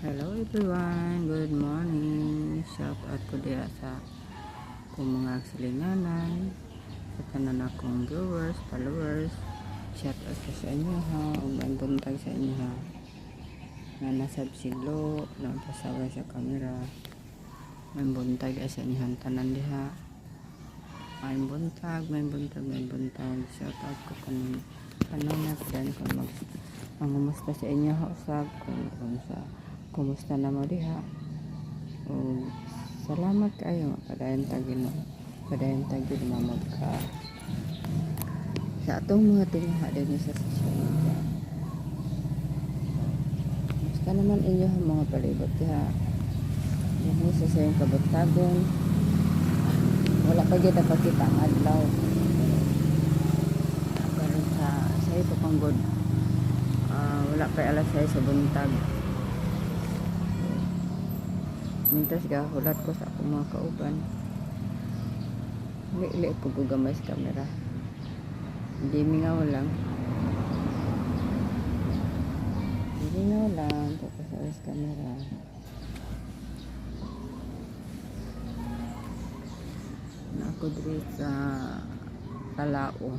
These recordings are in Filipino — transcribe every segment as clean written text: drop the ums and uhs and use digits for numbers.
Hello everyone, good morning. Shout out ko diya sa kung mga silinganan, sa tanan akong viewers, followers. Shout out ko sa inyo ha, ug may buntag sa inyo ha. Nga nasa siglo, lang pasaway sa kamera. May buntag sa inyo han tanan diha. May buntag, may buntag, may buntag. Shout out ko kanang kanang friend kung mangumusta sa inyo ha usab kung sa kumusta na mo diha. O salamat kayo padayon tagin mamag ka sa atong mga tinha din sa social media. Basta naman inyo ang mga palibot diha. Yan sa sayong kabutagon. Wala pa gyud napakita ang adlaw. Karon sa ito panggod. Wala pa alas 6 sa buntag. Mintas hulat ko sa akong mga kauban. Li ko gugamay sa kamera. Hindi mingaw lang. Tapos sa kamera. Na ako diri sa Talao.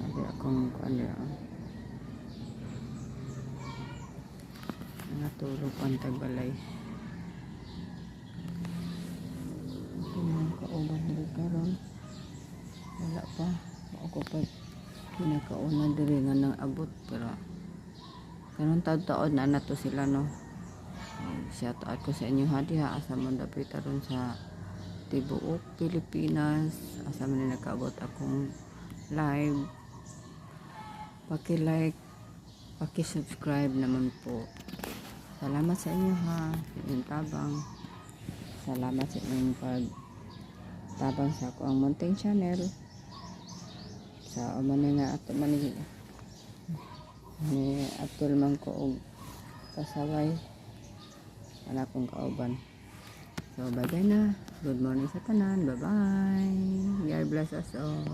Hindi akong natulog ang tagbalay. Ang kauban diri karon wala pa ako pa pinakauna diri nga nang abot pero karon taon na nato sila no. Shout out ko sa inyo ha diha asa man dapit aron sa tibuok Pilipinas, asa man nakaabot akong live. Paki-like, paki-subscribe naman po. Salamat sa inyo ha, inyong tabang. Salamat sa inyong pagtabang sa ako ang munting channel. Sa umani nga ato man ni atul man ko og pasaway ana kong kauban. So bye bye na. Good morning sa tanan. Bye bye. God bless us all.